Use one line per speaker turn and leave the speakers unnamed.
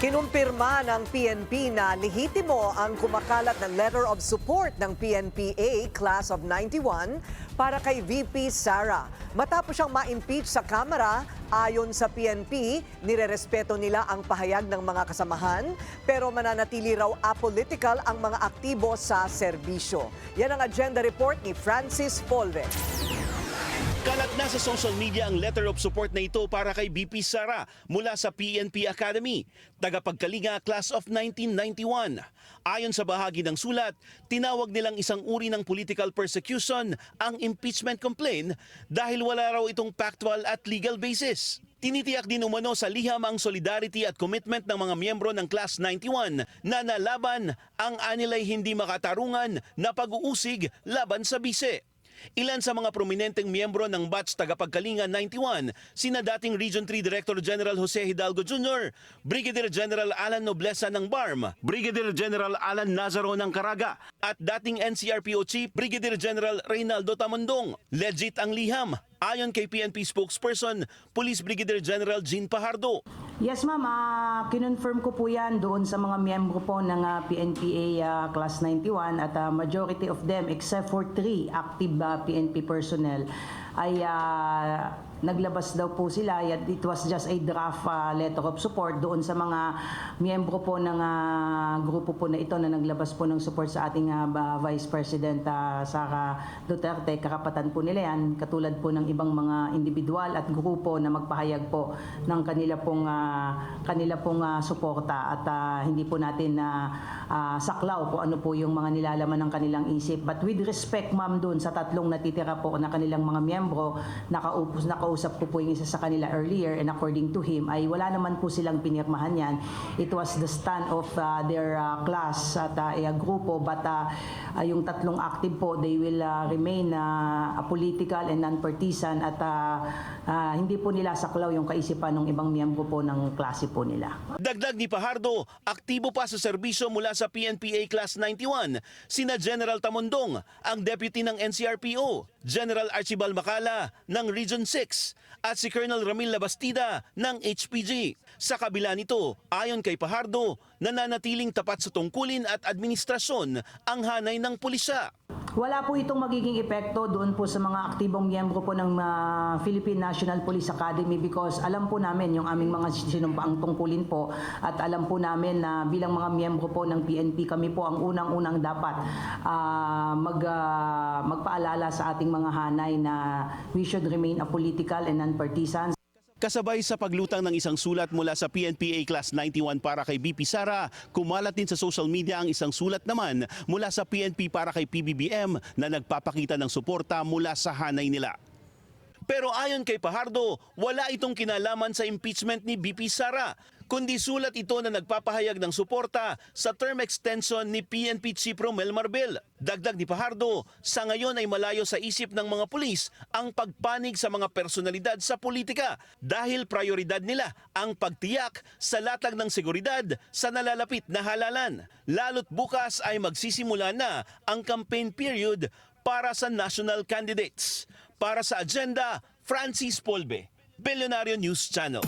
Kinumpirma ng PNP na lehitimo ang kumakalat na letter of support ng PNPA Class of 91 para kay VP Sara. Matapos siyang ma-impeach sa Kamara, ayon sa PNP, nirerespeto nila ang pahayag ng mga kasamahan pero mananatili raw apolitical ang mga aktibo sa serbisyo. Yan ang agenda report ni Francis Polve.
Kalat na sa social media ang letter of support na ito para kay VP Sara mula sa PNP Academy, tagapagkalinga Class of 1991. Ayon sa bahagi ng sulat, tinawag nilang isang uri ng political persecution ang impeachment complaint dahil wala raw itong factual at legal basis. Tinitiyak din umano sa liham ang solidarity at commitment ng mga miyembro ng Class 91 na nalaban ang anilay hindi makatarungan na pag-uusig laban sa bise. Ilan sa mga prominenteng miyembro ng batch tagapagkalinga 91, sina dating Region 3 Director General Jose Hidalgo Jr., Brigadier General Alan Nobleza ng BARM, Brigadier General Alan Nazaro ng Caraga, at dating NCRPO Chief Brigadier General Reynaldo Tamondong. Legit ang liham, ayon kay PNP spokesperson, Police Brigadier General Jean Pajardo.
Yes ma'am, kinonfirm ko po yan doon sa mga miyembro po ng PNPA Class 91 at majority of them except for 3 active PNP personnel ay naglabas daw po sila. It was just a draft letter of support doon sa mga miyembro po ng grupo po na ito na naglabas po ng support sa ating Vice President Sara Duterte. Karapatan po nila yan, katulad po ng ibang mga individual at grupo na magpahayag po ng kanila pong suporta at hindi po natin saklaw po ano po yung mga nilalaman ng kanilang isip. But with respect ma'am doon sa tatlong natitira po na kanilang mga miyembro, nakausap ko po yung isa sa kanila earlier and according to him ay wala naman po silang pinirmahan yan. It was the stand of their class at grupo but yung tatlong active po, they will remain apolitical and non-partisan at hindi po nila saklaw yung kaisipan ng ibang miyembro po ng klase po nila.
Dagdag ni Pajardo, aktibo pa sa serbisyo mula sa PNPA Class 91, sina General Tamondong, ang deputy ng NCRPO, General Archibald Macala ng Region 6, at si Colonel Ramil Labastida ng HPG. Sa kabila nito, ayon kay Pajardo, nananatiling tapat sa tungkulin at administrasyon ang hanay ng pulisya.
Wala po itong magiging epekto doon po sa mga aktibong miyembro po ng Philippine National Police Academy because alam po namin yung aming mga sinumpaang tungkulin po at alam po namin na bilang mga miyembro po ng PNP kami po ang unang-unang dapat magpaalala sa ating mga hanay na we should remain apolitical and non-partisan.
Kasabay sa paglutang ng isang sulat mula sa PNPA Class 91 para kay VP Sara, kumalat din sa social media ang isang sulat naman mula sa PNP para kay PBBM na nagpapakita ng suporta mula sa hanay nila. Pero ayon kay Pajardo, wala itong kinalaman sa impeachment ni VP Sara, kundi sulat ito na nagpapahayag ng suporta sa term extension ni PNP Chief Romel Marbel. Dagdag ni Pajardo, sa ngayon ay malayo sa isip ng mga pulis ang pagpanig sa mga personalidad sa politika dahil prioridad nila ang pagtiyak sa latag ng seguridad sa nalalapit na halalan. Lalo't bukas ay magsisimula na ang campaign period para sa national candidates. Para sa agenda, Francis Polve, Billionario News Channel.